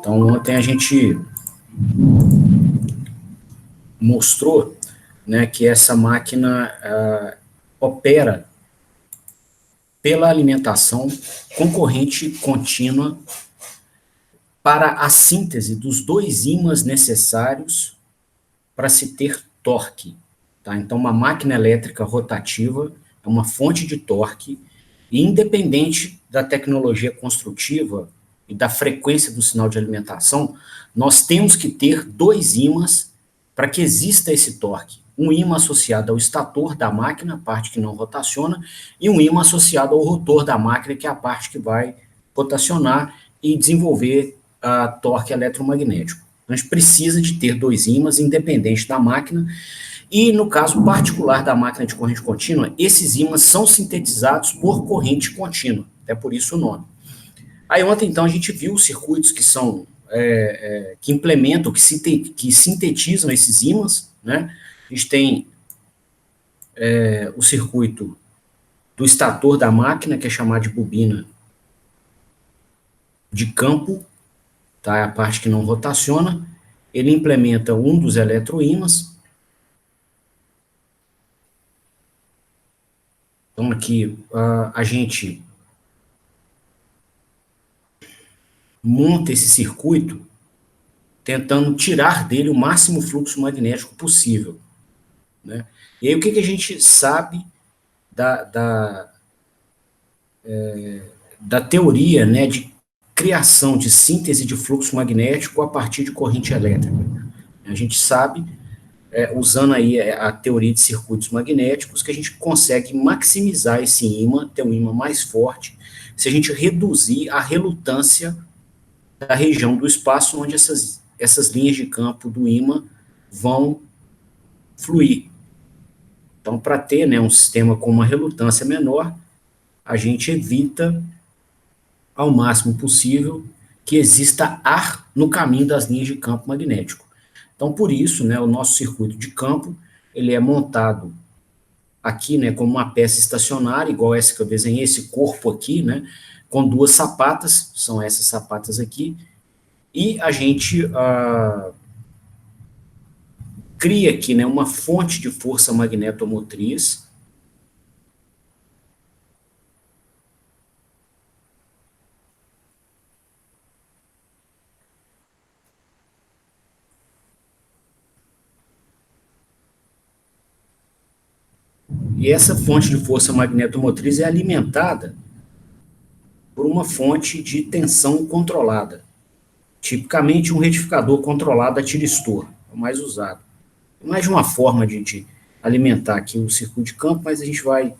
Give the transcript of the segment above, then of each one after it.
Então, ontem a gente mostrou, né, que essa máquina opera pela alimentação concorrente contínua para a síntese dos dois ímãs necessários para se ter torque. Tá? Então, uma máquina elétrica rotativa é uma fonte de torque, e independente da tecnologia construtiva e da frequência do sinal de alimentação, nós temos que ter dois ímãs para que exista esse torque. Um ímã associado ao estator da máquina, a parte que não rotaciona, e um ímã associado ao rotor da máquina, que é a parte que vai rotacionar e desenvolver a torque eletromagnético. A gente precisa de ter dois ímãs, independente da máquina, e no caso particular da máquina de corrente contínua, esses ímãs são sintetizados por corrente contínua, até por isso o nome. Aí ontem, então, a gente viu os circuitos que são, que implementam, que sintetizam esses ímãs, né? A gente tem o circuito do estator da máquina, que é chamado de bobina de campo, tá? É a parte que não rotaciona. Ele implementa um dos eletroímãs. Então, aqui, a gente monta esse circuito tentando tirar dele o máximo fluxo magnético possível, né? E aí, o que a gente sabe da teoria, né, de criação, de síntese de fluxo magnético a partir de corrente elétrica? A gente sabe, usando aí a teoria de circuitos magnéticos, que a gente consegue maximizar esse ímã, ter um ímã mais forte, se a gente reduzir a relutância da região do espaço onde essas linhas de campo do ímã vão fluir. Então, para ter, né, um sistema com uma relutância menor, a gente evita ao máximo possível que exista ar no caminho das linhas de campo magnético. Então, por isso, né, o nosso circuito de campo, ele é montado aqui, né, como uma peça estacionária, igual essa que eu desenhei, esse corpo aqui, né, com duas sapatas, são essas sapatas aqui, e a gente cria aqui, né, uma fonte de força magnetomotriz, e essa fonte de força magnetomotriz é alimentada por uma fonte de tensão controlada, tipicamente um retificador controlado a tiristor, é o mais usado. É mais de uma forma de alimentar aqui o circuito de campo, mas a gente vai,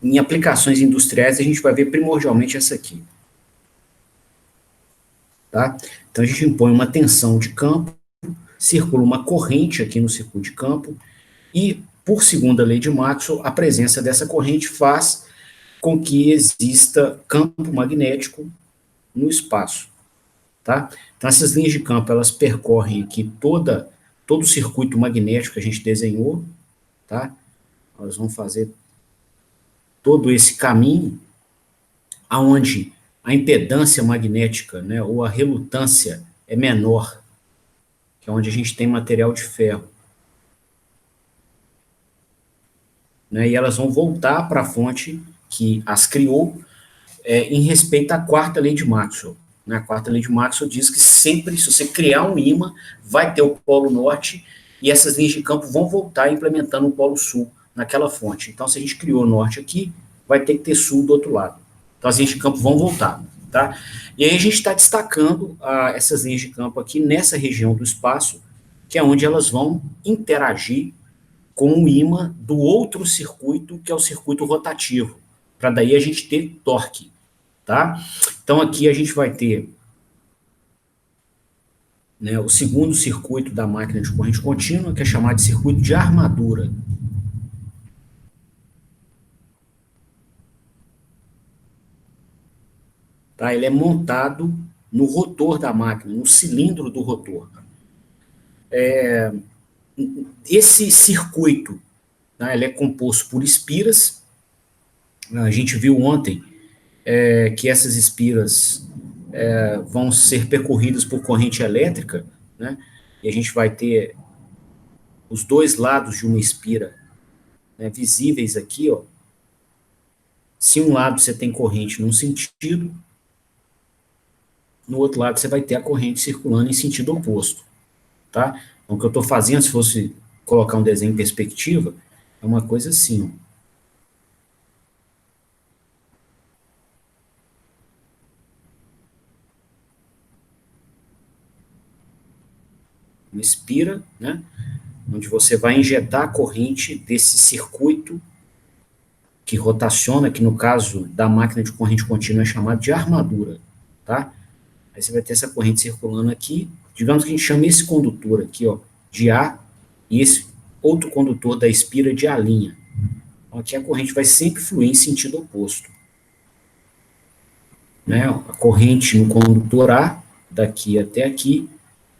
em aplicações industriais, a gente vai ver primordialmente essa aqui. Tá? Então, a gente impõe uma tensão de campo, circula uma corrente aqui no circuito de campo, e, por segunda lei de Maxwell, a presença dessa corrente faz com que exista campo magnético no espaço. Tá? Então, essas linhas de campo, elas percorrem aqui todo o circuito magnético que a gente desenhou, tá? Nós vamos fazer todo esse caminho, aonde a impedância magnética, né, ou a relutância é menor, que é onde a gente tem material de ferro. Né, e elas vão voltar para a fonte que as criou, em respeito à quarta lei de Maxwell. Né? A quarta lei de Maxwell diz que sempre, se você criar um ímã, vai ter o polo norte, e essas linhas de campo vão voltar implementando o polo sul naquela fonte. Então, se a gente criou norte aqui, vai ter que ter sul do outro lado. Então, as linhas de campo vão voltar. Tá? E aí a gente está destacando essas linhas de campo aqui nessa região do espaço, que é onde elas vão interagir com o ímã do outro circuito, que é o circuito rotativo, para daí a gente ter torque. Tá? Então, aqui a gente vai ter, né, o segundo circuito da máquina de corrente contínua, que é chamado de circuito de armadura. Tá? Ele é montado no rotor da máquina, no cilindro do rotor. Esse circuito, tá, ele é composto por espiras. A gente viu ontem que essas espiras vão ser percorridas por corrente elétrica, né? E a gente vai ter os dois lados de uma espira, né, visíveis aqui, ó. Se um lado você tem corrente num sentido, no outro lado você vai ter a corrente circulando em sentido oposto, tá? Então, o que eu estou fazendo, se fosse colocar um desenho em perspectiva, é uma coisa assim, ó. Uma espira, né, onde você vai injetar a corrente desse circuito que rotaciona, que no caso da máquina de corrente contínua é chamado de armadura, tá? Aí você vai ter essa corrente circulando aqui, digamos que a gente chama esse condutor aqui, ó, de A, e esse outro condutor da espira de A'. Então, aqui a corrente vai sempre fluir em sentido oposto, né? A corrente no condutor A, daqui até aqui,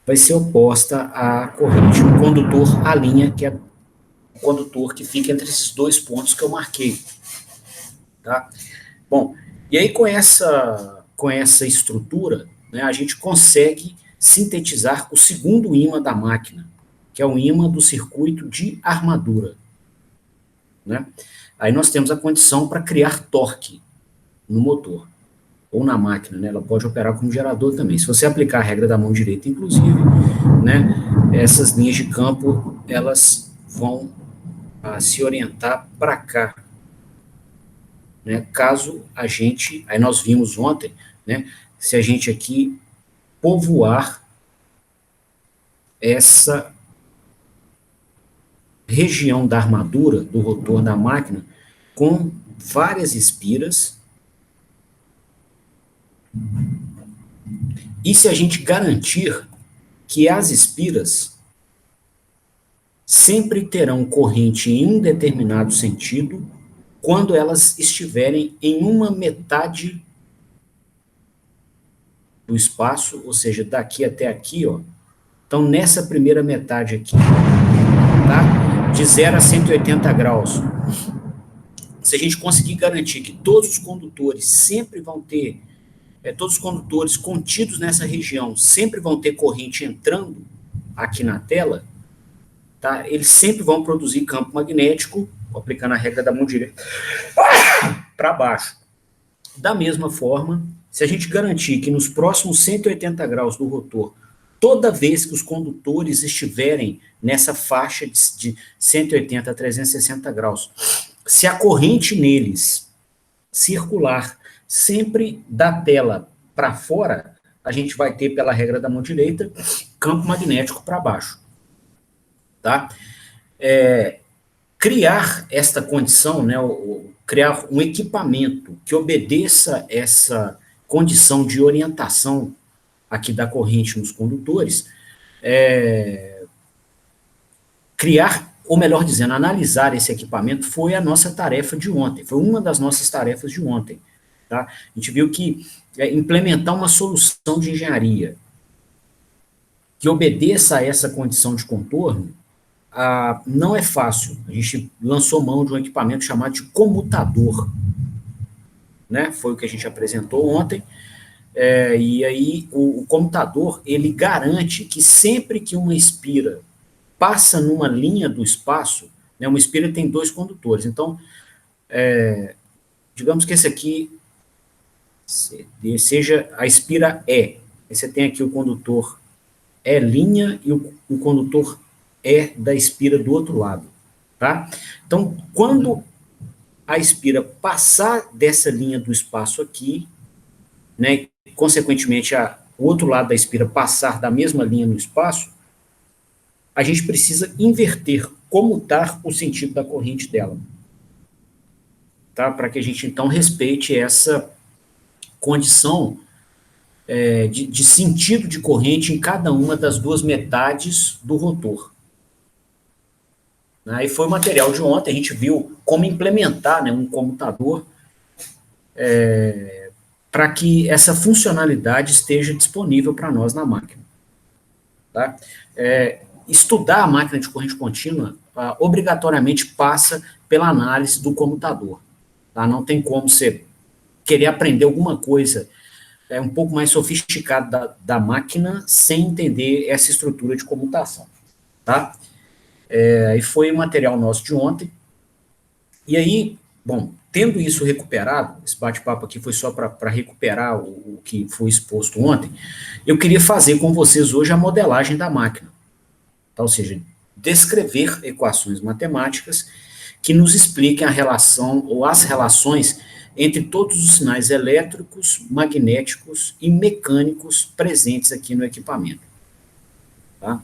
vai ser oposta à corrente no condutor A', que é o condutor que fica entre esses dois pontos que eu marquei, tá? Bom, e aí com essa estrutura, né, a gente consegue sintetizar o segundo ímã da máquina, que é o ímã do circuito de armadura, né? Aí nós temos a condição para criar torque no motor, ou na máquina, né? Ela pode operar como gerador também. Se você aplicar a regra da mão direita, inclusive, né, essas linhas de campo, elas vão se orientar para cá, né? Caso a gente, aí nós vimos ontem, né, se a gente aqui povoar essa região da armadura, do rotor da máquina, com várias espiras, e se a gente garantir que as espiras sempre terão corrente em um determinado sentido, quando elas estiverem em uma metade do espaço, ou seja, daqui até aqui, ó. Então, nessa primeira metade aqui, tá? De 0 a 180 graus. Se a gente conseguir garantir que todos os condutores sempre vão ter, todos os condutores contidos nessa região sempre vão ter corrente entrando aqui na tela, tá? Eles sempre vão produzir campo magnético, aplicando a regra da mão direita, para baixo. Da mesma forma, se a gente garantir que nos próximos 180 graus do rotor, toda vez que os condutores estiverem nessa faixa de 180 a 360 graus, se a corrente neles circular sempre da tela para fora, a gente vai ter, pela regra da mão direita, campo magnético para baixo. Tá? Criar esta condição, né, criar um equipamento que obedeça essa condição de orientação aqui da corrente nos condutores, criar, ou melhor dizendo, analisar esse equipamento foi a nossa tarefa de ontem, foi uma das nossas tarefas de ontem. Tá? A gente viu que implementar uma solução de engenharia que obedeça a essa condição de contorno não é fácil. A gente lançou mão de um equipamento chamado de comutador, né? Foi o que a gente apresentou ontem. E aí o comutador, ele garante que sempre que uma espira passa numa linha do espaço, né, uma espira tem dois condutores. Então, digamos que esse aqui seja a espira E. Aí você tem aqui o condutor E' e o condutor E da espira do outro lado. Tá? Então, quando a espira passar dessa linha do espaço aqui, né, consequentemente, o outro lado da espira passar da mesma linha no espaço, a gente precisa inverter, comutar o sentido da corrente dela. Tá? Para que a gente, então, respeite essa condição de sentido de corrente em cada uma das duas metades do rotor. E foi o material de ontem, a gente viu como implementar, né, um comutador para que essa funcionalidade esteja disponível para nós na máquina. Tá? Estudar a máquina de corrente contínua obrigatoriamente passa pela análise do comutador. Tá? Não tem como você querer aprender alguma coisa um pouco mais sofisticado da máquina, sem entender essa estrutura de comutação, tá? E foi o material nosso de ontem. E aí, bom, tendo isso recuperado, esse bate-papo aqui foi só para recuperar o que foi exposto ontem, eu queria fazer com vocês hoje a modelagem da máquina, tá? Ou seja, descrever equações matemáticas que nos expliquem a relação ou as relações entre todos os sinais elétricos, magnéticos e mecânicos presentes aqui no equipamento, tá?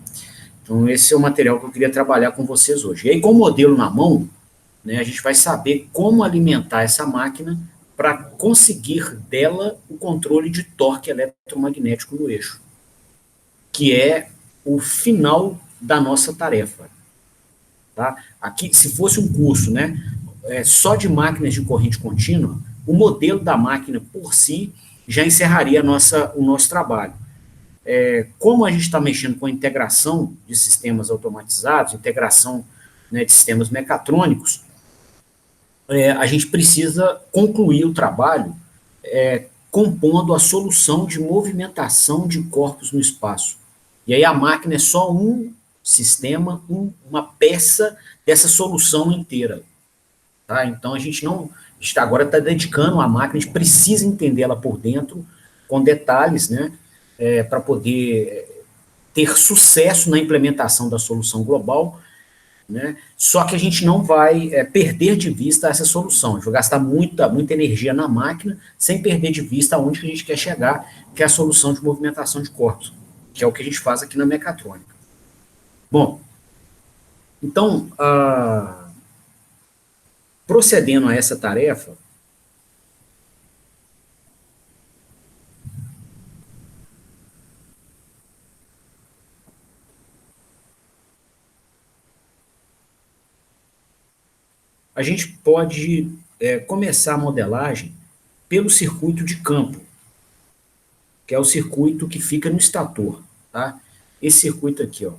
Então, esse é o material que eu queria trabalhar com vocês hoje. E aí, com o modelo na mão, né, a gente vai saber como alimentar essa máquina para conseguir dela o controle de torque eletromagnético no eixo, que é o final da nossa tarefa. Tá? Aqui, se fosse um curso, né, só de máquinas de corrente contínua, o modelo da máquina por si já encerraria o nosso trabalho. Como a gente está mexendo com a integração de sistemas automatizados, integração, né, de sistemas mecatrônicos, a gente precisa concluir o trabalho compondo a solução de movimentação de corpos no espaço. E aí a máquina é só um sistema, uma peça dessa solução inteira. Tá? Então a gente agora está dedicando a máquina, a gente precisa entender ela por dentro, com detalhes, né, para poder ter sucesso na implementação da solução global, né? Só que a gente não vai perder de vista essa solução. A gente vai gastar muita energia na máquina sem perder de vista aonde que a gente quer chegar, que é a solução de movimentação de corpos, que é o que a gente faz aqui na mecatrônica. Bom, então, procedendo a essa tarefa, a gente pode começar a modelagem pelo circuito de campo, que é o circuito que fica no estator, tá? Esse circuito aqui, ó.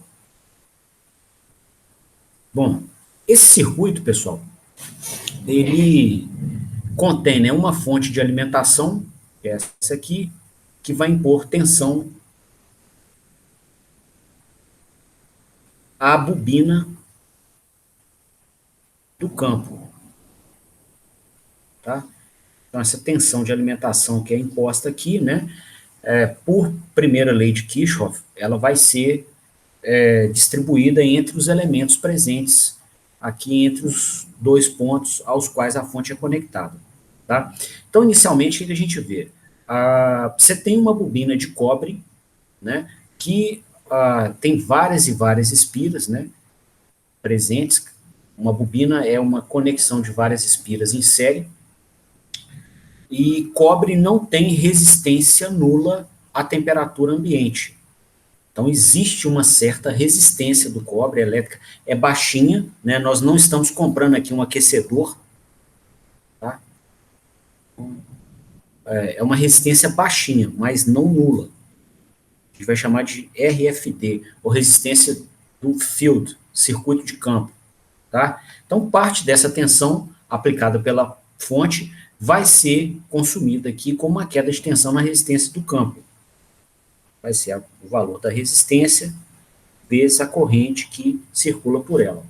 Bom, esse circuito, pessoal, ele contém, né, uma fonte de alimentação, que é essa aqui, que vai impor tensão à bobina do campo, tá? Então, essa tensão de alimentação que é imposta aqui, né, por primeira lei de Kirchhoff, ela vai ser distribuída entre os elementos presentes aqui entre os dois pontos aos quais a fonte é conectada, tá? Então, inicialmente, o que a gente vê? Você tem uma bobina de cobre, né, que tem várias e várias espiras, né, presentes. Uma bobina é uma conexão de várias espiras em série, e cobre não tem resistência nula à temperatura ambiente. Então, existe uma certa resistência do cobre, elétrica é baixinha, né? Nós não estamos comprando aqui um aquecedor, tá? É uma resistência baixinha, mas não nula. A gente vai chamar de RFD, ou resistência do field, circuito de campo, tá? Então, parte dessa tensão aplicada pela fonte vai ser consumida aqui como uma queda de tensão na resistência do campo. Vai ser o valor da resistência vezes a corrente que circula por ela,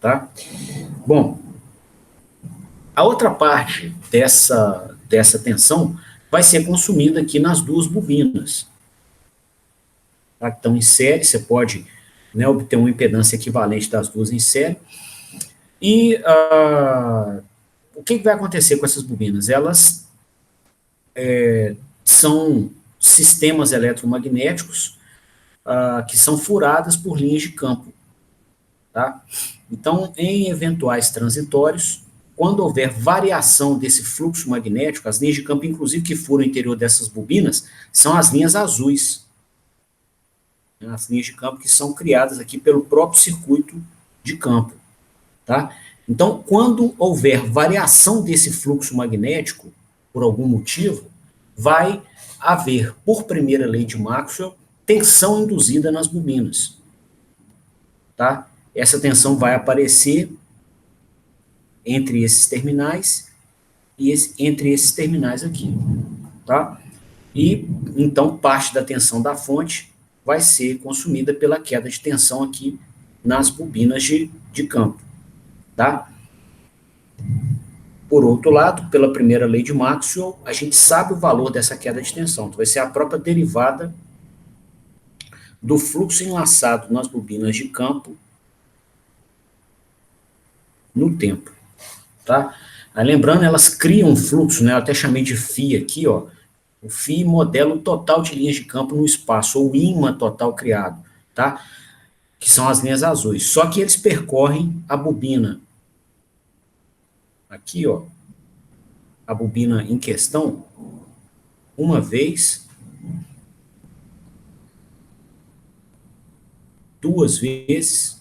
tá? Bom, a outra parte dessa tensão vai ser consumida aqui nas duas bobinas, tá? Então, em série, você pode, né, obter uma impedância equivalente das duas em série. E o que vai acontecer com essas bobinas? Elas são sistemas eletromagnéticos que são furadas por linhas de campo, tá? Então, em eventuais transitórios, quando houver variação desse fluxo magnético, as linhas de campo, inclusive, que furam o interior dessas bobinas, são as linhas azuis. As linhas de campo que são criadas aqui pelo próprio circuito de campo, tá? Então, quando houver variação desse fluxo magnético, por algum motivo, vai haver, por primeira lei de Maxwell, tensão induzida nas bobinas, tá? Essa tensão vai aparecer entre esses terminais e entre esses terminais aqui, tá? E, então, parte da tensão da fonte vai ser consumida pela queda de tensão aqui nas bobinas de campo, tá? Por outro lado, pela primeira lei de Maxwell, a gente sabe o valor dessa queda de tensão, então vai ser a própria derivada do fluxo enlaçado nas bobinas de campo no tempo, tá? Aí, lembrando, elas criam um fluxo, né? Eu até chamei de φ aqui, ó. O φ modela o total de linhas de campo no espaço, ou o ímã total criado, tá? Que são as linhas azuis. Só que eles percorrem a bobina. Aqui, ó, a bobina em questão, uma vez, duas vezes,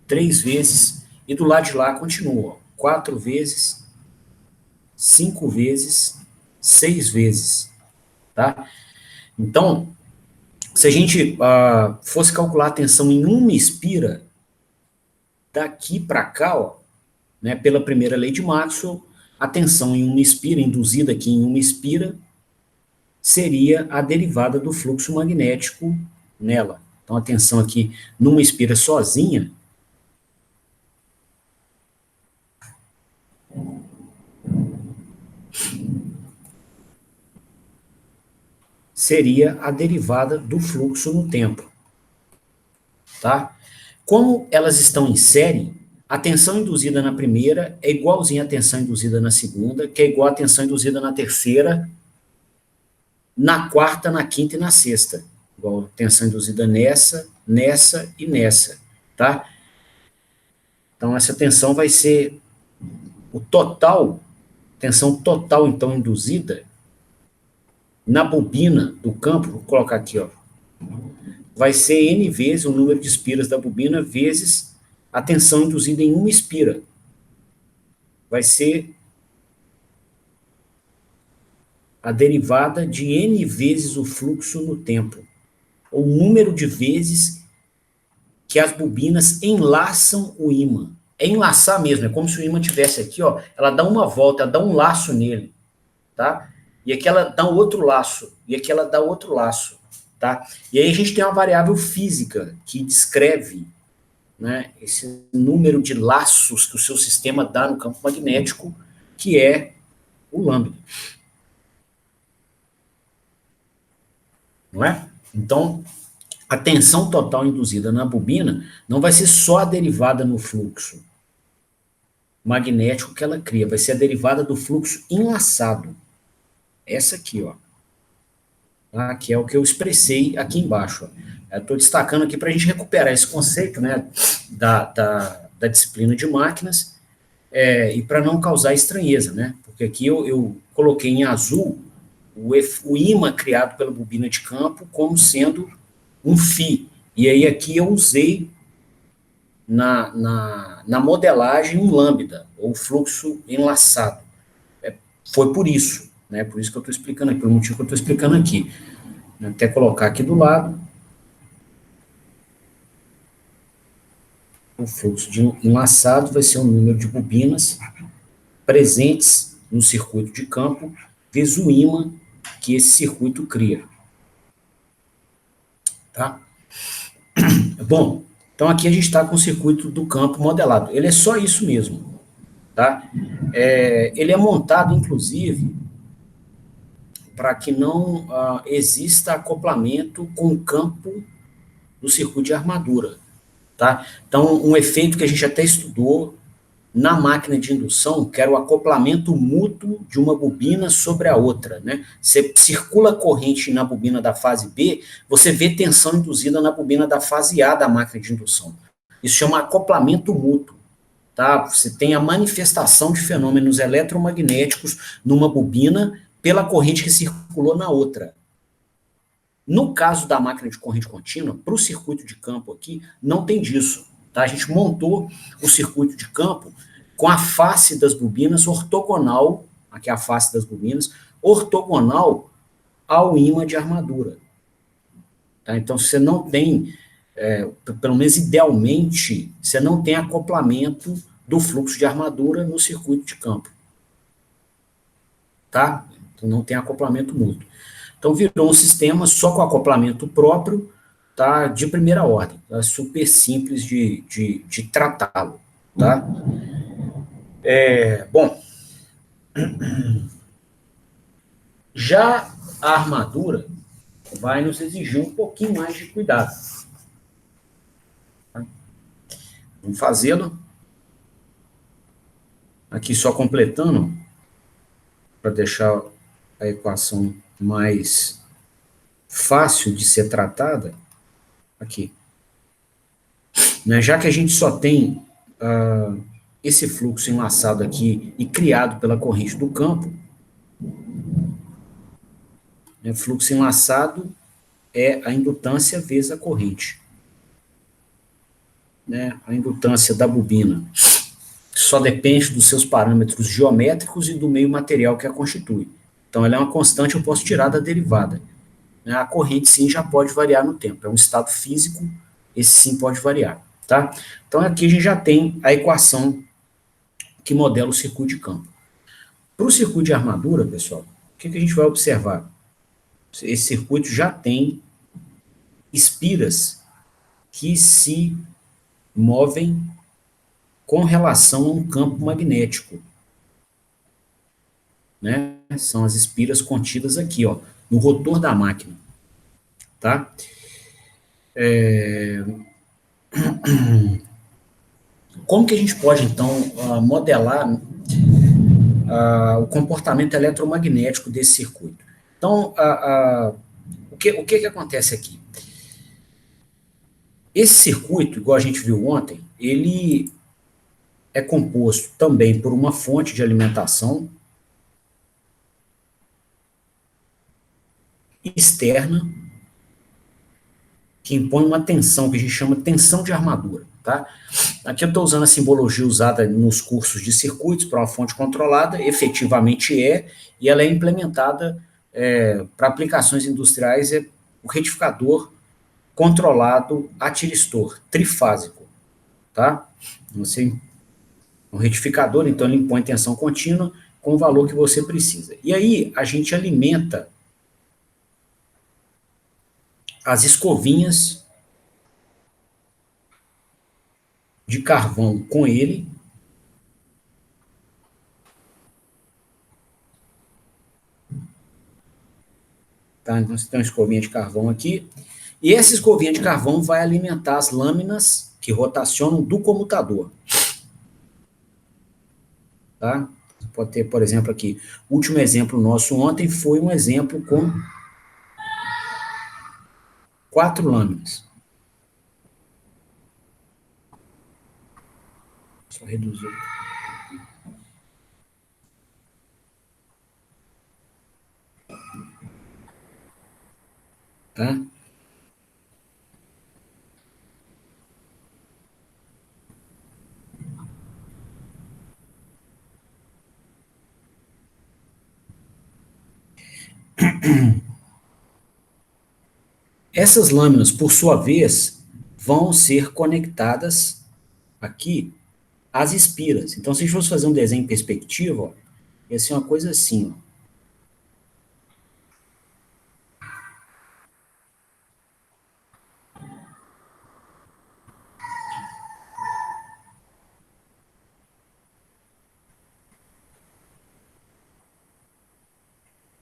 três vezes, e do lado de lá continua, ó, quatro vezes, cinco vezes, seis vezes, tá? Então, se a gente fosse calcular a tensão em uma espira, daqui para cá, ó, né, pela primeira lei de Maxwell, a tensão em uma espira, induzida aqui em uma espira, seria a derivada do fluxo magnético nela. Então, a tensão aqui numa espira sozinha seria a derivada do fluxo no tempo, tá? Como elas estão em série, a tensão induzida na primeira é igualzinha à tensão induzida na segunda, que é igual à tensão induzida na terceira, na quarta, na quinta e na sexta. Igual a tensão induzida nessa, nessa e nessa, tá? Então, essa tensão vai ser o total, tensão total, então, induzida na bobina do campo, vou colocar aqui, ó, vai ser N vezes o número de espiras da bobina vezes a tensão induzida em uma espira. Vai ser a derivada de N vezes o fluxo no tempo, ou o número de vezes que as bobinas enlaçam o ímã. É enlaçar mesmo, é como se o ímã tivesse aqui, ó, ela dá uma volta, ela dá um laço nele, tá? E aqui ela dá um outro laço, e aqui ela dá outro laço, tá? E aí a gente tem uma variável física que descreve, né, esse número de laços que o seu sistema dá no campo magnético, que é o lambda. Não é? Então, a tensão total induzida na bobina não vai ser só a derivada no fluxo magnético que ela cria, vai ser a derivada do fluxo enlaçado. Essa aqui, ó. Tá? Que é o que eu expressei aqui embaixo. Eu estou destacando aqui para a gente recuperar esse conceito, né, da disciplina de máquinas, e para não causar estranheza, né? Porque aqui eu coloquei em azul o ímã criado pela bobina de campo como sendo um φ. E aí aqui eu usei na modelagem um lambda, ou fluxo enlaçado. Foi por isso, né? Por isso que eu estou explicando aqui, pelo motivo que eu estou explicando aqui. Vou até colocar aqui do lado o fluxo de enlaçado vai ser o número de bobinas presentes no circuito de campo vezes o ímã que esse circuito cria. Tá? Bom, então aqui a gente está com o circuito do campo modelado. Ele é só isso mesmo. Tá? Ele é montado, inclusive, para que não exista acoplamento com o campo do circuito de armadura. Tá? Então, um efeito que a gente até estudou na máquina de indução, que era o acoplamento mútuo de uma bobina sobre a outra. Né? Você circula corrente na bobina da fase B, você vê tensão induzida na bobina da fase A da máquina de indução. Isso chama acoplamento mútuo. Tá? Você tem a manifestação de fenômenos eletromagnéticos numa bobina pela corrente que circulou na outra. No caso da máquina de corrente contínua, para o circuito de campo aqui, não tem disso. Tá? A gente montou o circuito de campo com a face das bobinas ortogonal, aqui é a face das bobinas, ortogonal ao ímã de armadura. Tá? Então, você não tem, pelo menos idealmente, você não tem acoplamento do fluxo de armadura no circuito de campo. Tá? Então, não tem acoplamento mútuo. Então, virou um sistema só com acoplamento próprio, tá, de primeira ordem, tá, super simples de tratá-lo, tá? Bom, já a armadura vai nos exigir um pouquinho mais de cuidado. Tá? Vamos fazê-lo. Aqui só completando, para deixar a equação mais fácil de ser tratada, aqui. Né, já que a gente só tem esse fluxo enlaçado aqui e criado pela corrente do campo, né, fluxo enlaçado é a indutância vezes a corrente. Né, a indutância da bobina só depende dos seus parâmetros geométricos e do meio material que a constitui. Então, ela é uma constante, eu posso tirar da derivada. Né, a corrente, sim, já pode variar no tempo. É um estado físico, esse sim pode variar. Tá? Então, aqui a gente já tem a equação que modela o circuito de campo. Para o circuito de armadura, pessoal, o que a gente vai observar? Esse circuito já tem espiras que se movem com relação a um campo magnético. Né? São as espiras contidas aqui, ó, no rotor da máquina. Tá? Como que a gente pode, então, modelar o comportamento eletromagnético desse circuito? Então, o que acontece aqui? Esse circuito, igual a gente viu ontem, ele é composto também por uma fonte de alimentação externa que impõe uma tensão, que a gente chama de tensão de armadura. Tá? Aqui eu estou usando a simbologia usada nos cursos de circuitos para uma fonte controlada, efetivamente e ela é implementada para aplicações industriais, o retificador controlado a tiristor, trifásico. Tá? Você, o retificador, então, ele impõe tensão contínua com o valor que você precisa. E aí, a gente alimenta as escovinhas de carvão com ele. Tá? Então, você tem uma escovinha de carvão aqui. E essa escovinha de carvão vai alimentar as lâminas que rotacionam do comutador. Tá? Você pode ter, por exemplo, aqui, o último exemplo nosso ontem foi um exemplo com 4 lâminas. Só reduzir. Tá? Essas lâminas, por sua vez, vão ser conectadas aqui às espiras. Então, se a gente fosse fazer um desenho em perspectiva, ó, ia ser uma coisa assim, ó.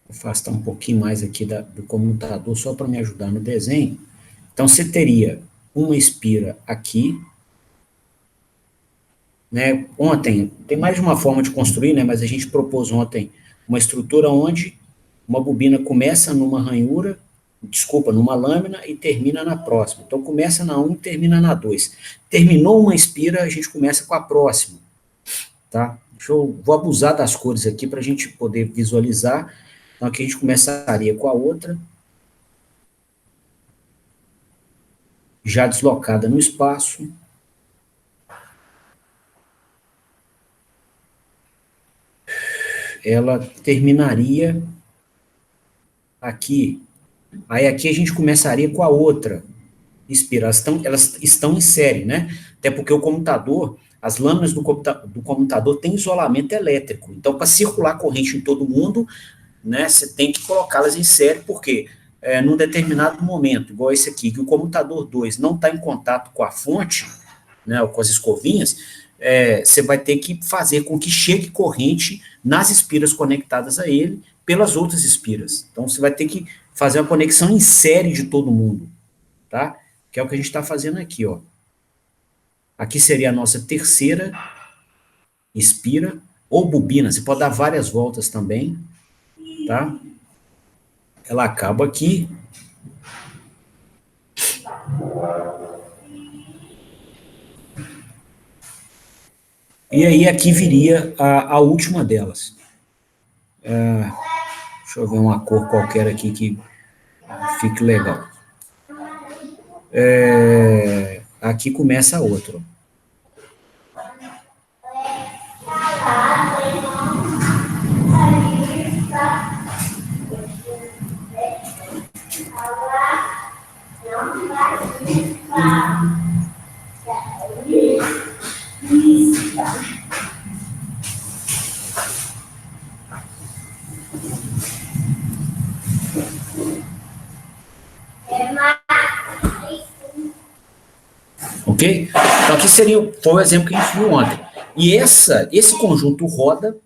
Vou afastar um pouquinho mais aqui do comutador, só para me ajudar no desenho. Então, você teria uma espira aqui, né? Ontem, tem mais de uma forma de construir, né? Mas a gente propôs ontem uma estrutura onde uma bobina começa numa ranhura, numa lâmina e termina na próxima. Então, começa na 1 e termina na 2. Terminou uma espira, a gente começa com a próxima. Tá? Vou abusar das cores aqui para a gente poder visualizar. Então, aqui a gente começaria com a outra, já deslocada no espaço. Ela terminaria aqui. Aí aqui a gente começaria com a outra espira. Elas estão em série, né? Até porque o comutador, as lâminas do comutador têm isolamento elétrico. Então, para circular corrente em todo mundo, né, você tem que colocá-las em série, porque num determinado momento, igual esse aqui, que o comutador 2 não está em contato com a fonte, né, ou com as escovinhas, você vai ter que fazer com que chegue corrente nas espiras conectadas a ele pelas outras espiras. Então, você vai ter que fazer uma conexão em série de todo mundo, tá? Que é o que a gente está fazendo aqui, ó. Aqui seria a nossa terceira espira, ou bobina, você pode dar várias voltas também, tá? Ela acaba aqui. E aí aqui viria a última delas. Deixa eu ver uma cor qualquer aqui que fique legal. Aqui começa a outra. Ok? Então aqui foi o exemplo que a gente viu ontem. E esse conjunto roda,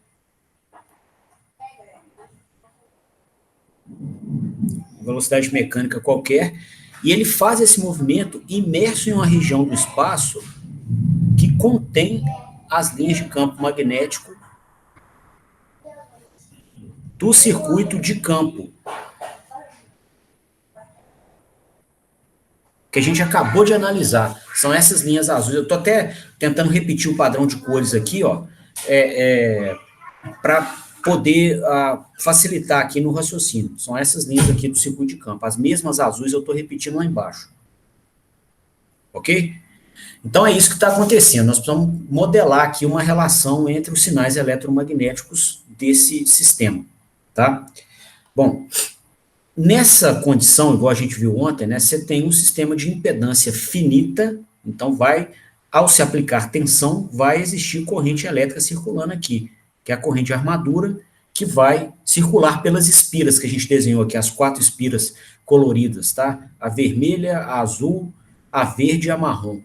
velocidade mecânica qualquer, e ele faz esse movimento imerso em uma região do espaço que contém as linhas de campo magnético do circuito de campo, que a gente acabou de analisar. São essas linhas azuis. Eu estou até tentando repetir o padrão de cores aqui, ó, para poder facilitar aqui no raciocínio. São essas linhas aqui do circuito de campo. As mesmas azuis eu estou repetindo lá embaixo. Ok? Então é isso que está acontecendo. Nós precisamos modelar aqui uma relação entre os sinais eletromagnéticos desse sistema. Tá? Bom, nessa condição, igual a gente viu ontem, né, você tem um sistema de impedância finita, então ao se aplicar tensão, vai existir corrente elétrica circulando aqui, que é a corrente de armadura, que vai circular pelas espiras que a gente desenhou aqui, as 4 espiras coloridas, tá? A vermelha, a azul, a verde e a marrom,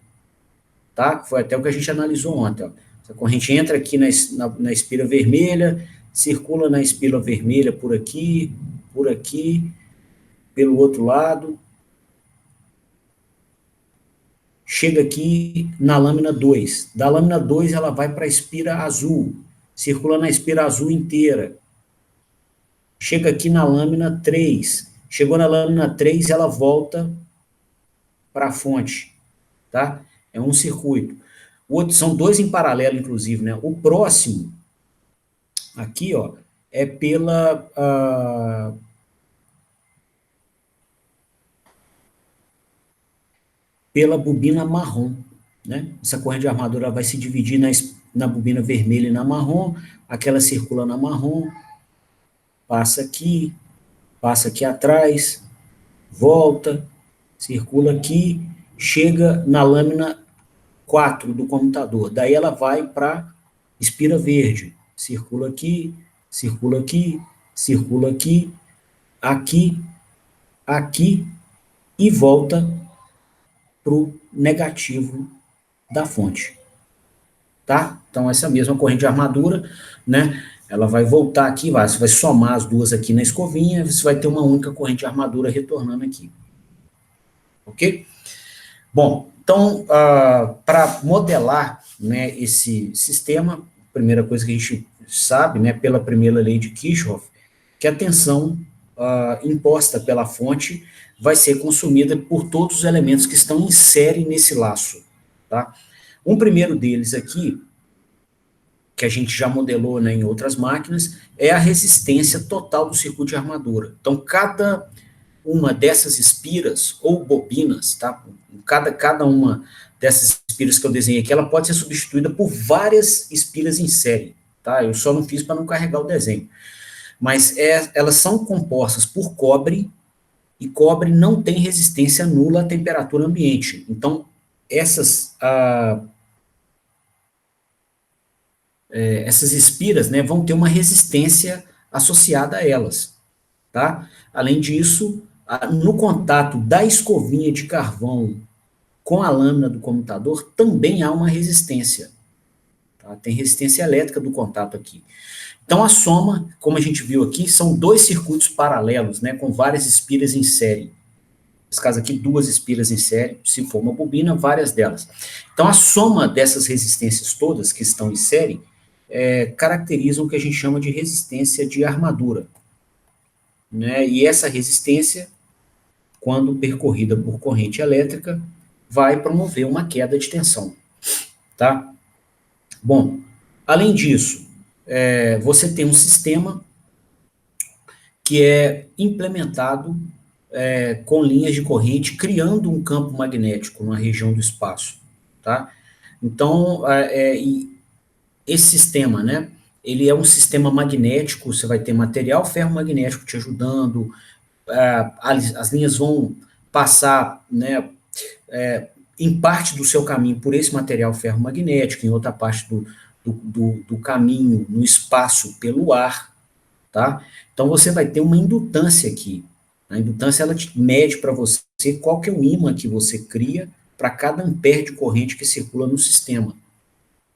tá? Foi até o que a gente analisou ontem, ó. Essa corrente entra aqui na espira vermelha, circula na espira vermelha por aqui, pelo outro lado, chega aqui na lâmina 2. Da lâmina 2, ela vai para a espira azul, circula na espira azul inteira. Chega aqui na lâmina 3. Chegou na lâmina 3, ela volta para a fonte, tá? É um circuito. São 2 em paralelo, inclusive, né? O próximo, aqui, ó, é pela bobina marrom, né? Essa corrente de armadura vai se dividir na bobina vermelha e na marrom, aquela circula na marrom, passa aqui atrás, volta, circula aqui, chega na lâmina 4 do computador, daí ela vai para espira verde, circula aqui, aqui, aqui, e volta para o negativo da fonte, tá? Então, essa mesma corrente de armadura, né, ela vai voltar aqui, você vai somar as duas aqui na escovinha, você vai ter uma única corrente de armadura retornando aqui. Ok? Bom, então, para modelar, né, esse sistema, a primeira coisa que a gente sabe, né, pela primeira lei de Kirchhoff, que a tensão imposta pela fonte vai ser consumida por todos os elementos que estão em série nesse laço, tá? Um primeiro deles aqui, que a gente já modelou, né, em outras máquinas, é a resistência total do circuito de armadura. Então, cada uma dessas espiras ou bobinas, tá? Cada uma dessas espiras que eu desenhei aqui, ela pode ser substituída por várias espiras em série, tá? Eu só não fiz para não carregar o desenho. Mas elas são compostas por cobre, e cobre não tem resistência nula à temperatura ambiente. Então, essas espiras, né, vão ter uma resistência associada a elas, tá? Além disso, no contato da escovinha de carvão com a lâmina do comutador, também há uma resistência, tá? Tem resistência elétrica do contato aqui. Então, a soma, como a gente viu aqui, são dois circuitos paralelos, né, com várias espiras em série. Nesse caso aqui, duas espiras em série, se for uma bobina, várias delas. Então, a soma dessas resistências todas que estão em série caracterizam o que a gente chama de resistência de armadura, né? E essa resistência, quando percorrida por corrente elétrica, vai promover uma queda de tensão, tá? Bom, além disso, você tem um sistema que é implementado com linhas de corrente, criando um campo magnético numa região do espaço, tá? Então, esse sistema, né, ele é um sistema magnético, você vai ter material ferromagnético te ajudando, as linhas vão passar, né, em parte do seu caminho por esse material ferromagnético, em outra parte do caminho no espaço pelo ar, tá? Então você vai ter uma indutância aqui. A indutância ela te mede para você qual que é o ímã que você cria para cada ampere de corrente que circula no sistema,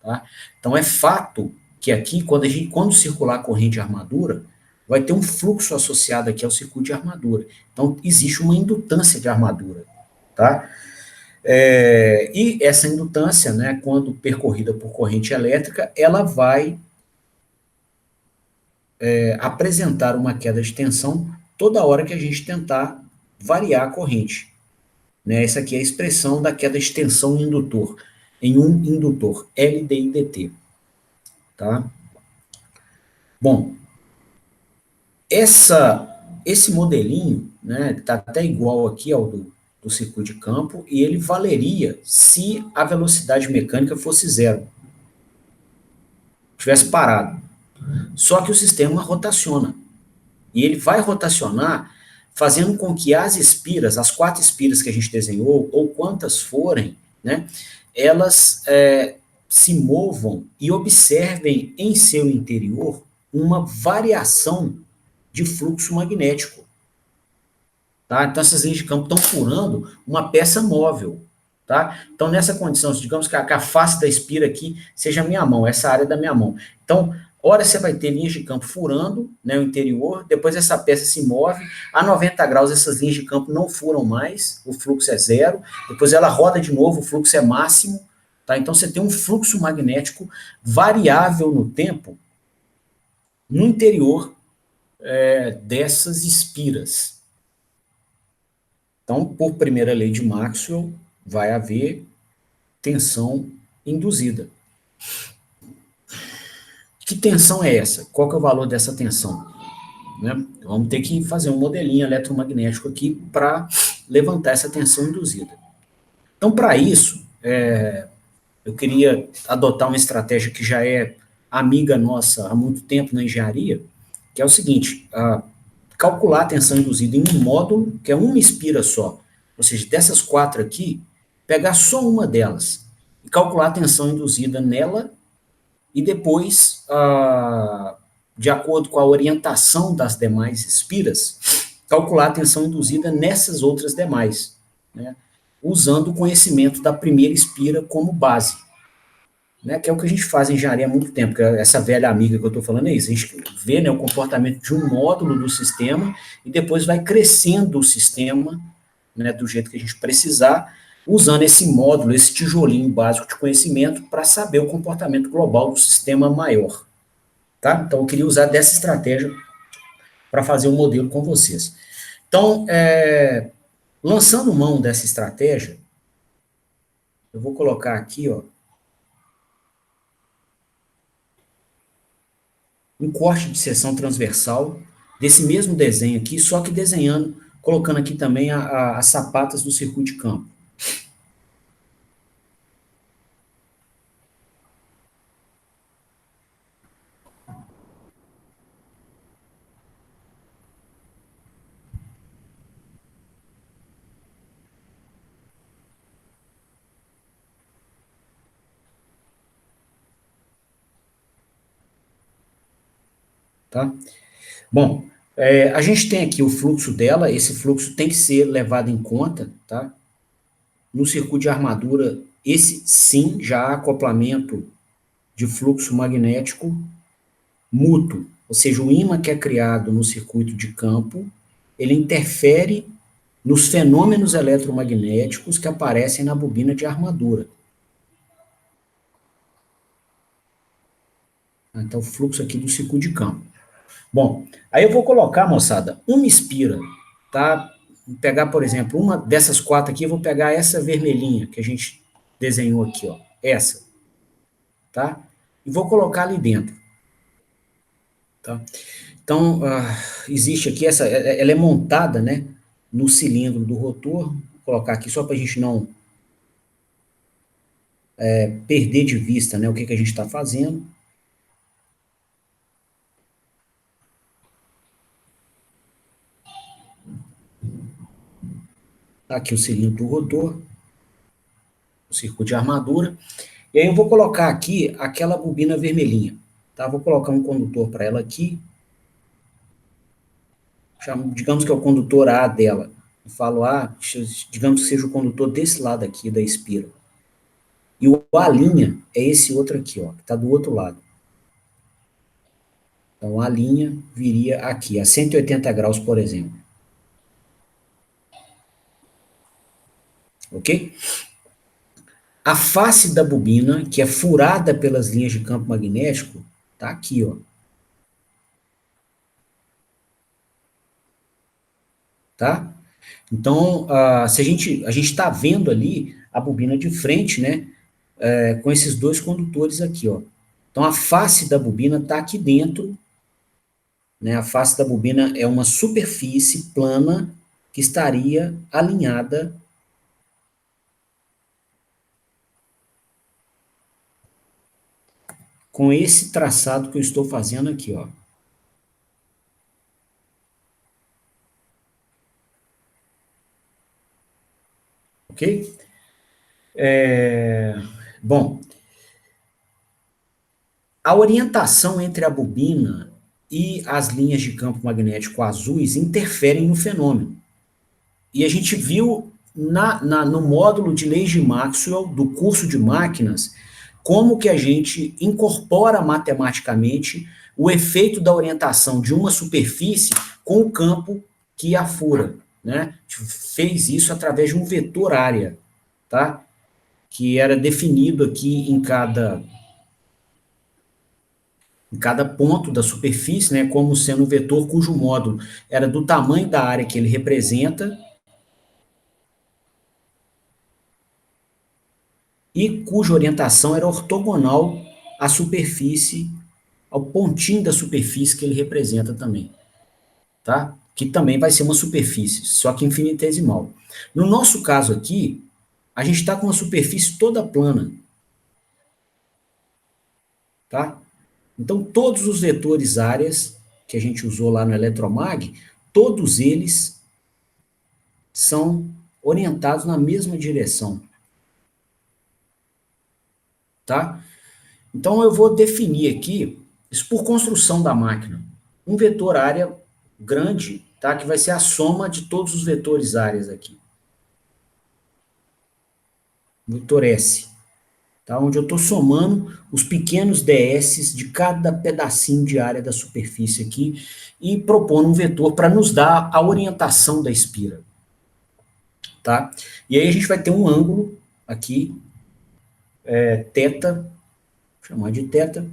tá? Então é fato que aqui quando circular a corrente de armadura, vai ter um fluxo associado aqui ao circuito de armadura. Então existe uma indutância de armadura, tá? E essa indutância, né, quando percorrida por corrente elétrica, ela vai apresentar uma queda de tensão toda hora que a gente tentar variar a corrente. Né? Essa aqui é a expressão da queda de tensão indutor, em um indutor, LDIDT. Tá? Bom, esse modelinho, né, está até igual aqui ao do circuito de campo, e ele valeria se a velocidade mecânica fosse zero, tivesse parado. Só que o sistema rotaciona. E ele vai rotacionar fazendo com que as espiras, as quatro espiras que a gente desenhou, ou quantas forem, né, elas se movam e observem em seu interior uma variação de fluxo magnético. Tá? Então, essas linhas de campo estão furando uma peça móvel. Tá? Então, nessa condição, digamos que a face da espira aqui seja a minha mão, essa área da minha mão. Então, ora você vai ter linhas de campo furando, né, o interior, depois essa peça se move, a 90 graus essas linhas de campo não furam mais, o fluxo é zero, depois ela roda de novo, o fluxo é máximo, tá? Então você tem um fluxo magnético variável no tempo, no interior dessas espiras. Então, por primeira lei de Maxwell, vai haver tensão induzida. Que tensão é essa? Qual que é o valor dessa tensão? Né? Vamos ter que fazer um modelinho eletromagnético aqui para levantar essa tensão induzida. Então, para isso, eu queria adotar uma estratégia que já é amiga nossa há muito tempo na engenharia, que é o seguinte, calcular a tensão induzida em um módulo, que é uma espira só. Ou seja, dessas quatro aqui, pegar só uma delas e calcular a tensão induzida nela e depois, de acordo com a orientação das demais espiras, calcular a tensão induzida nessas outras demais, né? Usando o conhecimento da primeira espira como base. Né, que é o que a gente faz em engenharia há muito tempo, que é essa velha amiga que eu estou falando é isso, a gente vê, né, o comportamento de um módulo do sistema e depois vai crescendo o sistema, né, do jeito que a gente precisar, usando esse módulo, esse tijolinho básico de conhecimento para saber o comportamento global do sistema maior. Tá? Então eu queria usar dessa estratégia para fazer um modelo com vocês. Então, lançando mão dessa estratégia, eu vou colocar aqui, ó, um corte de seção transversal desse mesmo desenho aqui, só que desenhando, colocando aqui também as sapatas do circuito de campo. Tá? Bom, a gente tem aqui o fluxo dela, esse fluxo tem que ser levado em conta, tá? No circuito de armadura, esse sim já há acoplamento de fluxo magnético mútuo, ou seja, o ímã que é criado no circuito de campo, ele interfere nos fenômenos eletromagnéticos que aparecem na bobina de armadura. Então, o fluxo aqui do circuito de campo. Bom, aí eu vou colocar, moçada, uma espira, tá? Vou pegar, por exemplo, uma dessas quatro aqui, eu vou pegar essa vermelhinha que a gente desenhou aqui, ó, essa, tá? E vou colocar ali dentro, tá? Então, existe aqui ela é montada, né, no cilindro do rotor, vou colocar aqui só para a gente não perder de vista, né, o que a gente está fazendo. Tá aqui o cilindro do rotor, o circuito de armadura. E aí eu vou colocar aqui aquela bobina vermelhinha, tá? Vou colocar um condutor para ela aqui, digamos que é o condutor A dela. Eu falo A, digamos que seja o condutor desse lado aqui da espira. E o A' é esse outro aqui, ó, que está do outro lado. Então a linha viria aqui, a 180 graus, por exemplo. Ok? A face da bobina, que é furada pelas linhas de campo magnético, tá aqui, ó. Tá? Então, se a gente está vendo ali a bobina de frente, né, com esses dois condutores aqui, ó. Então, a face da bobina está aqui dentro, né, a face da bobina é uma superfície plana que estaria alinhada com esse traçado que eu estou fazendo aqui, ó. Ok? Bom, a orientação entre a bobina e as linhas de campo magnético azuis interferem no fenômeno. E a gente viu no módulo de leis de Maxwell, do curso de máquinas, como que a gente incorpora matematicamente o efeito da orientação de uma superfície com o campo que a fura, né? A gente fez isso através de um vetor área, tá? Que era definido aqui em cada ponto da superfície, né, como sendo um vetor cujo módulo era do tamanho da área que ele representa e cuja orientação era ortogonal à superfície, ao pontinho da superfície que ele representa também, tá? Que também vai ser uma superfície, só que infinitesimal. No nosso caso aqui, a gente está com uma superfície toda plana, tá? Então, todos os vetores áreas que a gente usou lá no Eletromag, todos eles são orientados na mesma direção, tá? Então, eu vou definir aqui, isso por construção da máquina, um vetor área grande, tá? Que vai ser a soma de todos os vetores áreas aqui. Vetor S, tá? Onde eu estou somando os pequenos ds de cada pedacinho de área da superfície aqui e propondo um vetor para nos dar a orientação da espira, tá? E aí a gente vai ter um ângulo aqui, θ, vou chamar de θ,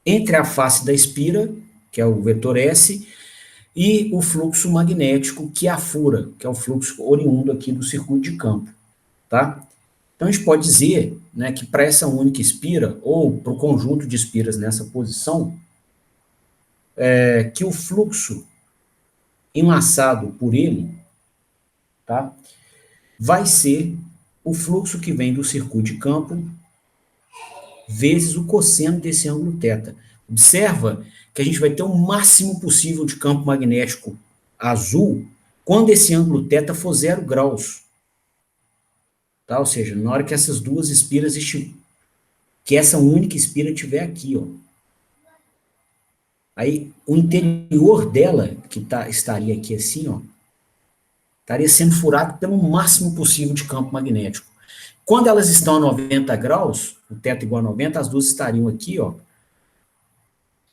entre a face da espira, que é o vetor S, e o fluxo magnético que a fura, que é o fluxo oriundo aqui do circuito de campo, tá? Então a gente pode dizer, né, que para essa única espira, ou para o conjunto de espiras nessa posição, que o fluxo enlaçado por ele, tá, vai ser o fluxo que vem do circuito de campo vezes o cosseno desse ângulo θ. Observa que a gente vai ter o máximo possível de campo magnético azul quando esse ângulo θ for 0 graus. Tá? Ou seja, na hora que essas duas espiras que essa única espira estiver aqui, ó. Aí, o interior dela, que estaria aqui assim, ó, estaria sendo furado pelo máximo possível de campo magnético. Quando elas estão a 90 graus, o teto igual a 90, as duas estariam aqui, ó,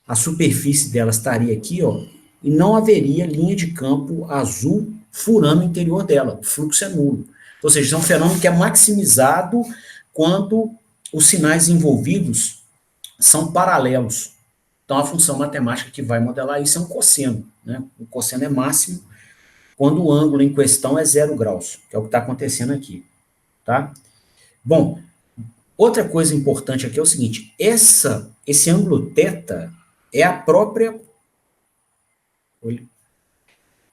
a superfície delas estaria aqui, ó, e não haveria linha de campo azul furando o interior dela. O fluxo é nulo. Ou seja, é um fenômeno que é maximizado quando os sinais envolvidos são paralelos. Então, a função matemática que vai modelar isso é um cosseno, né? O cosseno é máximo quando o ângulo em questão é 0 graus, que é o que está acontecendo aqui, tá? Bom, outra coisa importante aqui é o seguinte, esse ângulo θ é a própria,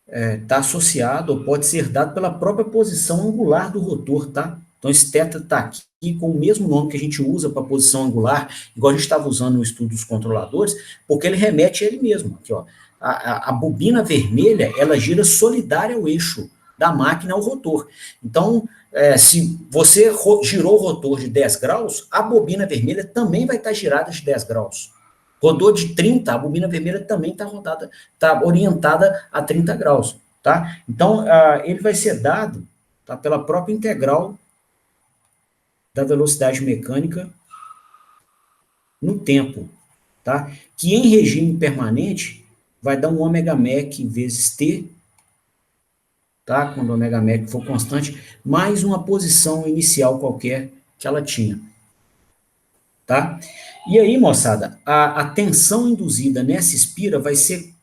está associado ou pode ser dado pela própria posição angular do rotor, tá? Então, esse θ está aqui com o mesmo nome que a gente usa para posição angular, igual a gente estava usando no estudo dos controladores, porque ele remete a ele mesmo. Aqui, ó. A bobina vermelha, ela gira solidária ao eixo da máquina, ao rotor. Então, se você girou o rotor de 10 graus, a bobina vermelha também vai estar girada de 10 graus. Rodou de 30, a bobina vermelha também está rodada, está orientada a 30 graus, tá? Então, ele vai ser dado, tá, pela própria integral da velocidade mecânica no tempo, tá? Que em regime permanente vai dar um ômega mec vezes t, tá? Quando o ômega mec for constante, mais uma posição inicial qualquer que ela tinha, tá? E aí, moçada, a tensão induzida nessa espira vai ser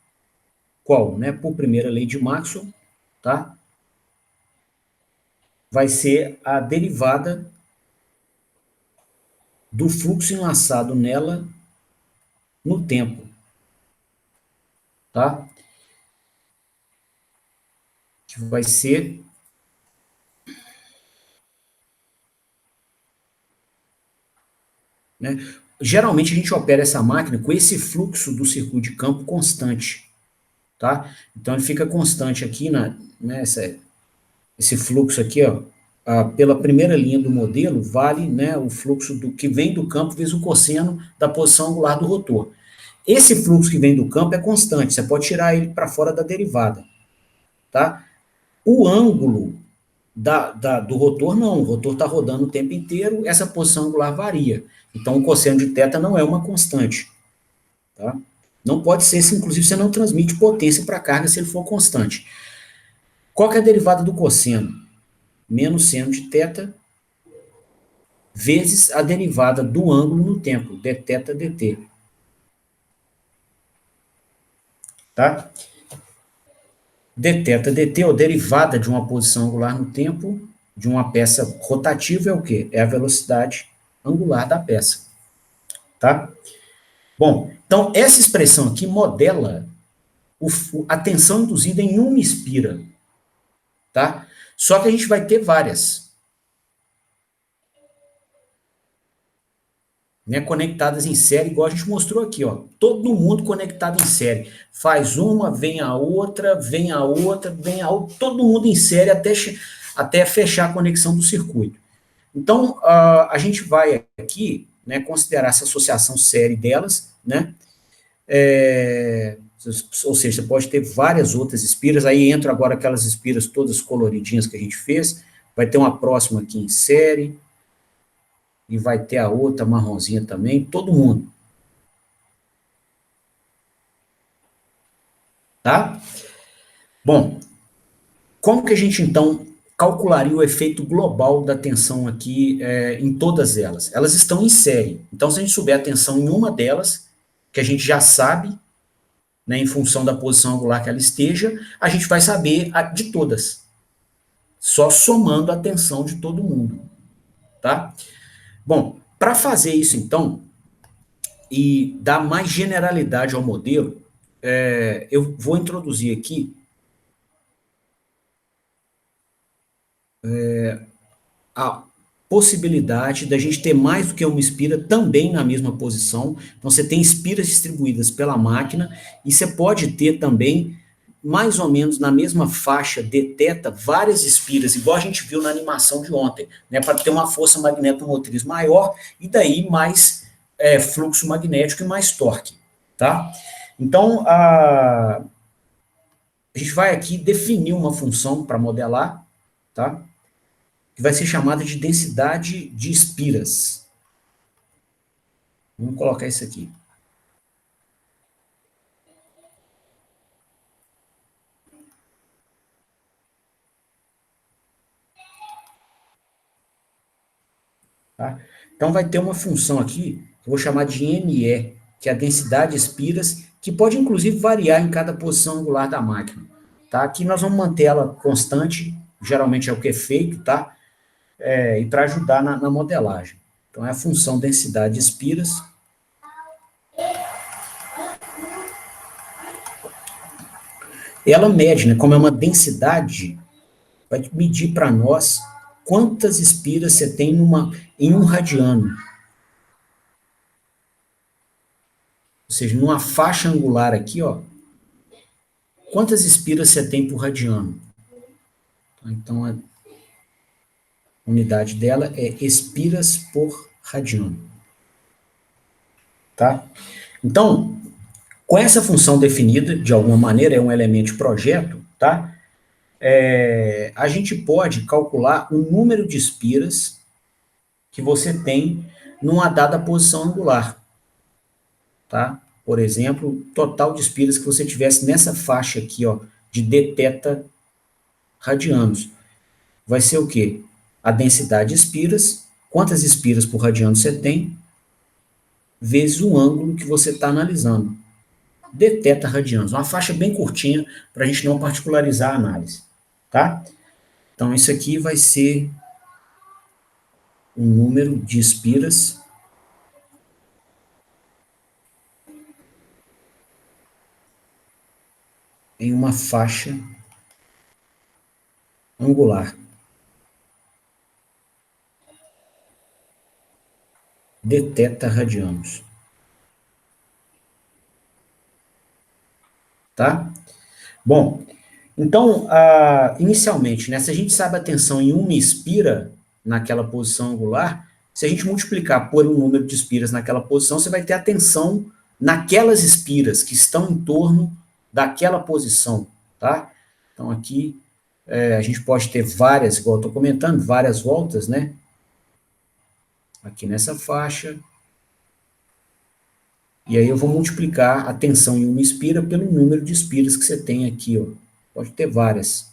qual, né? Por primeira lei de Maxwell, tá? Vai ser a derivada do fluxo enlaçado nela no tempo, tá? Que vai ser né? Geralmente a gente opera essa máquina com esse fluxo do circuito de campo constante, tá? Então ele fica constante aqui né, esse fluxo aqui, ó, pela primeira linha do modelo, vale, né, o fluxo do que vem do campo vezes o cosseno da posição angular do rotor. Esse fluxo que vem do campo é constante, você pode tirar ele para fora da derivada, tá? O ângulo do rotor, não, o rotor está rodando o tempo inteiro, essa posição angular varia. Então, o cosseno de θ não é uma constante, tá? Não pode ser, inclusive, você não transmite potência para a carga se ele for constante. Qual que é a derivada do cosseno? Menos seno de θ vezes a derivada do ângulo no tempo, dθ dt. Tá? Dθ dt, ou derivada de uma posição angular no tempo, de uma peça rotativa, é o quê? É a velocidade angular da peça. Tá? Bom, então essa expressão aqui modela a tensão induzida em uma espira. Tá? Só que a gente vai ter várias, né, conectadas em série, igual a gente mostrou aqui, ó. Todo mundo conectado em série. Faz uma, vem a outra, vem a outra, vem a outra, todo mundo em série até fechar a conexão do circuito. Então, a gente vai aqui, né, considerar essa associação série delas, né, ou seja, você pode ter várias outras espiras, aí entram agora aquelas espiras todas coloridinhas que a gente fez, vai ter uma próxima aqui em série, e vai ter a outra marronzinha também, todo mundo. Tá? Bom, como que a gente, então, calcularia o efeito global da tensão aqui em todas elas? Elas estão em série. Então, se a gente souber a tensão em uma delas, que a gente já sabe, né, em função da posição angular que ela esteja, a gente vai saber a de todas. Só somando a tensão de todo mundo. Tá? Bom, para fazer isso, então, e dar mais generalidade ao modelo, eu vou introduzir aqui a possibilidade da gente ter mais do que uma espira também na mesma posição. Então, você tem espiras distribuídas pela máquina e você pode ter também, mais ou menos na mesma faixa de θ, várias espiras, igual a gente viu na animação de ontem, né, para ter uma força magnetomotriz maior e daí mais fluxo magnético e mais torque, tá? Então, a gente vai aqui definir uma função para modelar, tá? Que vai ser chamada de densidade de espiras. Vamos colocar isso aqui. Tá? Então, vai ter uma função aqui, que eu vou chamar de ME, que é a densidade de espiras, que pode, inclusive, variar em cada posição angular da máquina. Tá? Aqui nós vamos manter ela constante, geralmente é o que é feito, tá? E para ajudar na modelagem. Então, é a função densidade de espiras. Ela mede, né, como é uma densidade, vai medir para nós quantas espiras você tem em um radiano. Ou seja, numa faixa angular aqui, ó, quantas espiras você tem por radiano. Então, a unidade dela é espiras por radiano. Tá? Então, com essa função definida, de alguma maneira, é um elemento de projeto, tá? A gente pode calcular o número de espiras que você tem numa dada posição angular, tá? Por exemplo, total de espiras que você tivesse nessa faixa aqui, ó, de dθ radianos. Vai ser o quê? A densidade de espiras, quantas espiras por radiano você tem, vezes o ângulo que você está analisando. Dθ radianos, uma faixa bem curtinha para a gente não particularizar a análise, tá? Então, isso aqui vai ser o número de espiras em uma faixa angular. Dθ radianos. Tá? Bom, então, inicialmente, né, se a gente sabe a tensão em uma espira naquela posição angular, se a gente multiplicar por um número de espiras naquela posição, você vai ter a tensão naquelas espiras que estão em torno daquela posição, tá? Então, aqui, a gente pode ter várias, igual eu estou comentando, várias voltas, né? Aqui nessa faixa. E aí eu vou multiplicar a tensão em uma espira pelo número de espiras que você tem aqui, ó. Pode ter várias,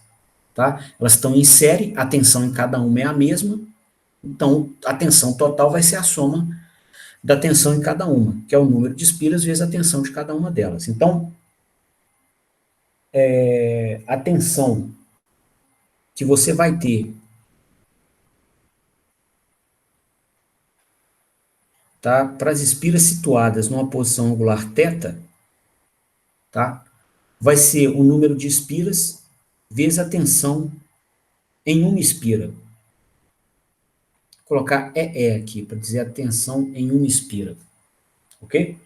tá? Elas estão em série, a tensão em cada uma é a mesma, então a tensão total vai ser a soma da tensão em cada uma, que é o número de espiras vezes a tensão de cada uma delas. Então, a tensão que você vai ter, tá, para as espiras situadas numa posição angular θ, tá, vai ser o número de espiras vezes a tensão em uma espira. Vou colocar EE aqui, para dizer a tensão em uma espira. Ok?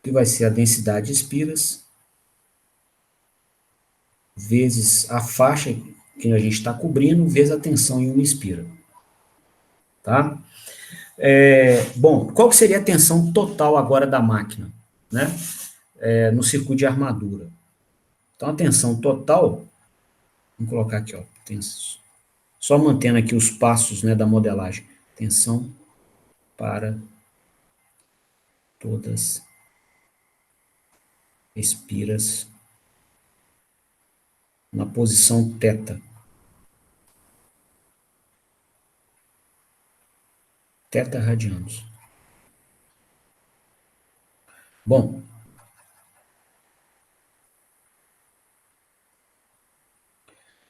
Que vai ser a densidade de espiras vezes a faixa que a gente está cobrindo, vezes a tensão em uma espira. Tá? Bom, qual que seria a tensão total agora da máquina, né? No circuito de armadura. Então, a tensão total, vamos colocar aqui, ó, só mantendo aqui os passos, né, da modelagem. Tensão para todas espiras na posição θ. Θ radianos. Bom,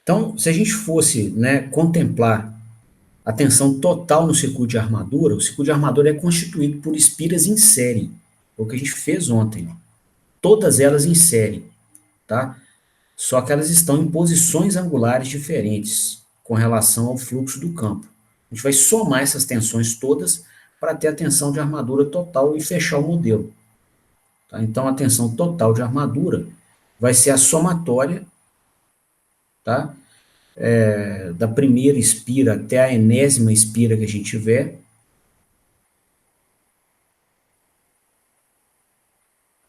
então, se a gente fosse, né, contemplar a tensão total no circuito de armadura, o circuito de armadura é constituído por espiras em série, é o que a gente fez ontem. Todas elas em série, tá? Só que elas estão em posições angulares diferentes com relação ao fluxo do campo. A gente vai somar essas tensões todas para ter a tensão de armadura total e fechar o modelo. Tá? Então, a tensão total de armadura vai ser a somatória, tá, da primeira espira até a enésima espira que a gente tiver,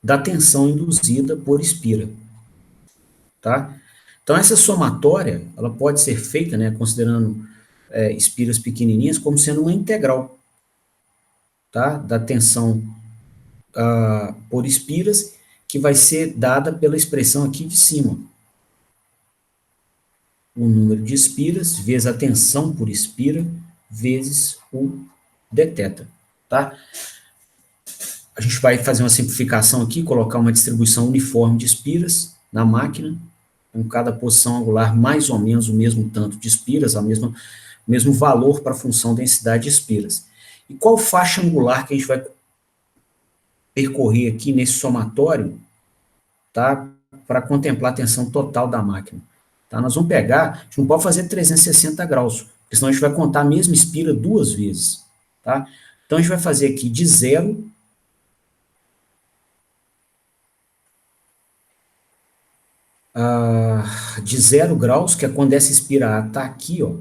da tensão induzida por espira, tá? Então, essa somatória, ela pode ser feita, né, considerando espiras pequenininhas, como sendo uma integral, tá? Da tensão por espiras, que vai ser dada pela expressão aqui de cima. O número de espiras vezes a tensão por espira vezes o dθ, tá? A gente vai fazer uma simplificação aqui, colocar uma distribuição uniforme de espiras na máquina, com cada posição angular mais ou menos o mesmo tanto de espiras, o mesmo valor para a função densidade de espiras. E qual faixa angular que a gente vai percorrer aqui nesse somatório, tá? Para contemplar a tensão total da máquina. Tá? Nós vamos pegar, a gente não pode fazer 360 graus, porque senão a gente vai contar a mesma espira duas vezes. Tá? Então a gente vai fazer aqui de 0 de 0 graus, que é quando essa espira A está aqui, ó,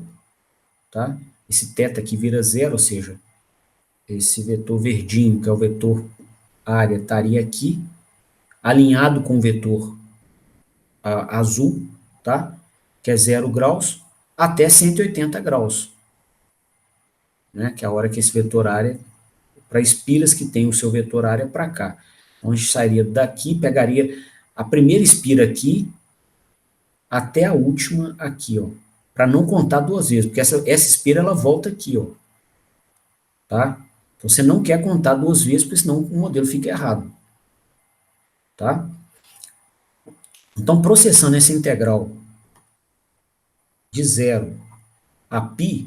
tá? Esse θ aqui vira 0, ou seja, esse vetor verdinho, que é o vetor área, estaria aqui, alinhado com o vetor azul, tá? Que é 0 graus, até 180 graus, né? Que é a hora que esse vetor área, para espiras que tem o seu vetor área para cá. Então, a gente sairia daqui, pegaria a primeira espira aqui, até a última aqui, ó, para não contar duas vezes, porque essa espira ela volta aqui, ó, tá? Então você não quer contar duas vezes, porque senão o modelo fica errado, tá? Então, processando essa integral de 0 a π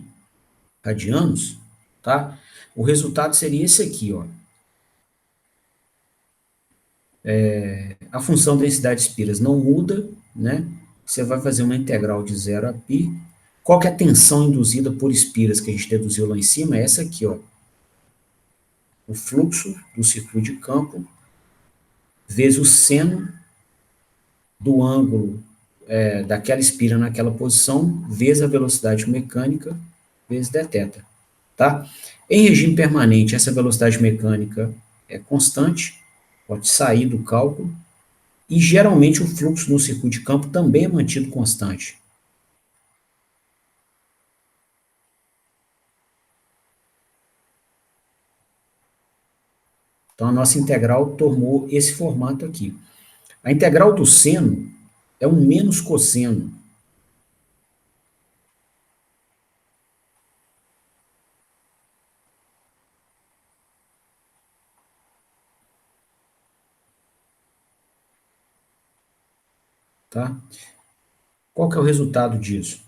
radianos, tá? O resultado seria esse aqui, ó. A função densidade de espiras não muda, né? Você vai fazer uma integral de 0 a π. Qual que é a tensão induzida por espiras que a gente deduziu lá em cima? É essa aqui, ó. O fluxo do circuito de campo vezes o seno do ângulo daquela espira naquela posição, vezes a velocidade mecânica, vezes dθ, tá? Em regime permanente, essa velocidade mecânica é constante, pode sair do cálculo, e geralmente o fluxo no circuito de campo também é mantido constante. Então, a nossa integral tomou esse formato aqui. A integral do seno é um menos cosseno. Tá? Qual que é o resultado disso?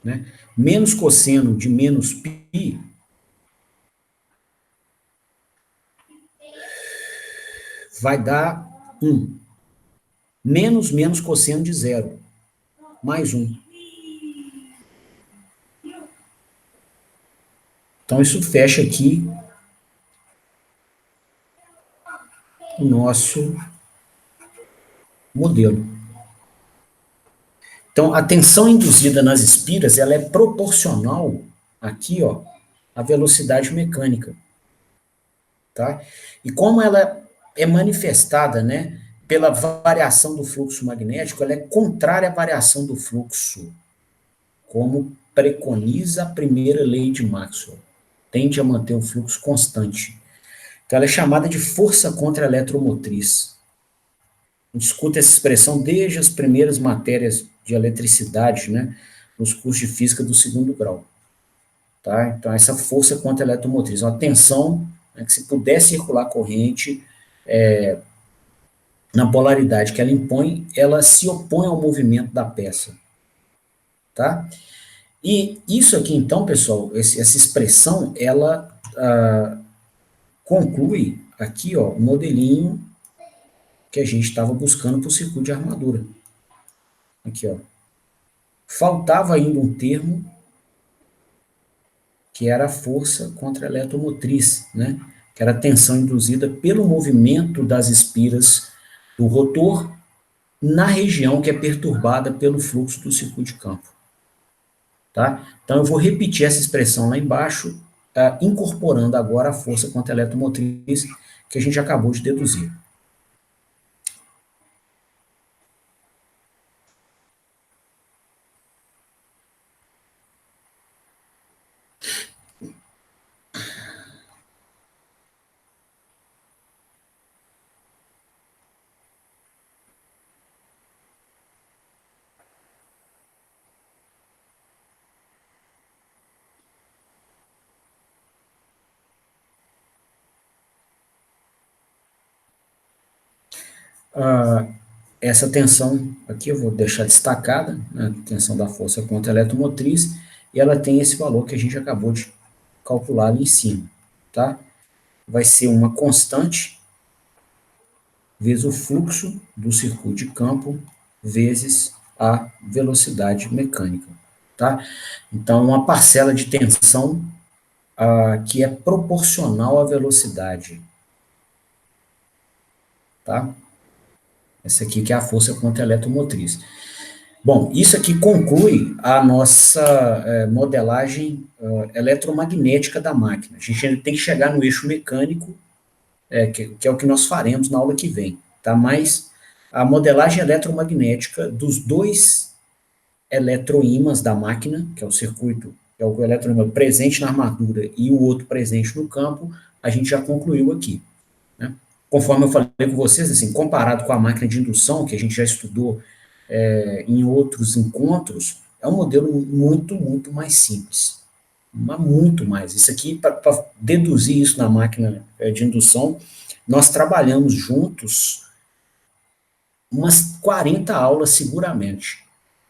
Né? Menos cosseno de menos π vai dar 1. Menos cosseno de 0, mais 1. Então, isso fecha aqui o nosso modelo. Então, a tensão induzida nas espiras, ela é proporcional, aqui, ó, à velocidade mecânica. Tá? E como ela é manifestada, né, pela variação do fluxo magnético, ela é contrária à variação do fluxo, como preconiza a primeira lei de Maxwell. Tende a manter um fluxo constante. Então, ela é chamada de força contra-eletromotriz. A gente escuta essa expressão desde as primeiras matérias de eletricidade, né, nos cursos de física do segundo grau. Tá? Então, essa força contra-eletromotriz, uma tensão, né, que se puder circular corrente na polaridade que ela impõe, ela se opõe ao movimento da peça. Tá? E isso aqui, então, pessoal, essa expressão, ela conclui aqui, ó, o modelinho que a gente estava buscando para o circuito de armadura. Aqui, ó. Faltava ainda um termo que era a força contra-eletromotriz, né? Que era a tensão induzida pelo movimento das espiras do rotor na região que é perturbada pelo fluxo do circuito de campo. tá? Então, eu vou repetir essa expressão lá embaixo, incorporando agora a força contra a eletromotriz que a gente acabou de deduzir. Ah, essa tensão aqui eu vou deixar destacada, né, a tensão da força contra a eletromotriz, e ela tem esse valor que a gente acabou de calcular ali em cima, tá? Vai ser uma constante vezes o fluxo do circuito de campo vezes a velocidade mecânica, tá? Então, uma parcela de tensão que é proporcional à velocidade, tá? Essa aqui que é a força contra a eletromotriz. Bom, isso aqui conclui a nossa modelagem eletromagnética da máquina. A gente ainda tem que chegar no eixo mecânico, que é o que nós faremos na aula que vem, tá? Mas a modelagem eletromagnética dos dois eletroímãs da máquina, que é o circuito, que é o eletroímã presente na armadura e o outro presente no campo, a gente já concluiu aqui, né? Conforme eu falei com vocês, assim, comparado com a máquina de indução, que a gente já estudou em outros encontros, é um modelo muito, muito mais simples. Mas muito mais. Isso aqui, para deduzir isso na máquina de indução, nós trabalhamos juntos umas 40 aulas seguramente,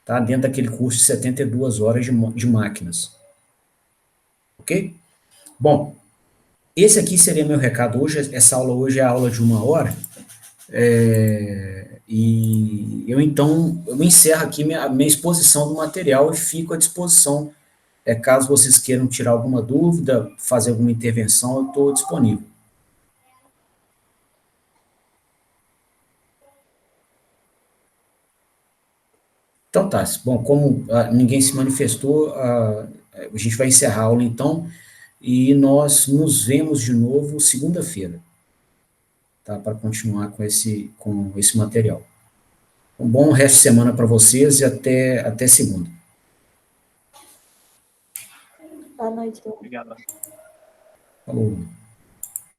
tá? Dentro daquele curso de 72 horas de máquinas. Ok? Bom, esse aqui seria meu recado hoje. Essa aula hoje é a aula de 1 hora. E eu encerro aqui a minha exposição do material e fico à disposição. Caso vocês queiram tirar alguma dúvida, fazer alguma intervenção, eu estou disponível. Então tá, bom, como ninguém se manifestou, a gente vai encerrar a aula então, e nós nos vemos de novo segunda-feira, tá, para continuar com esse material. Um bom resto de semana para vocês e até segunda. Boa noite. Obrigado. Falou.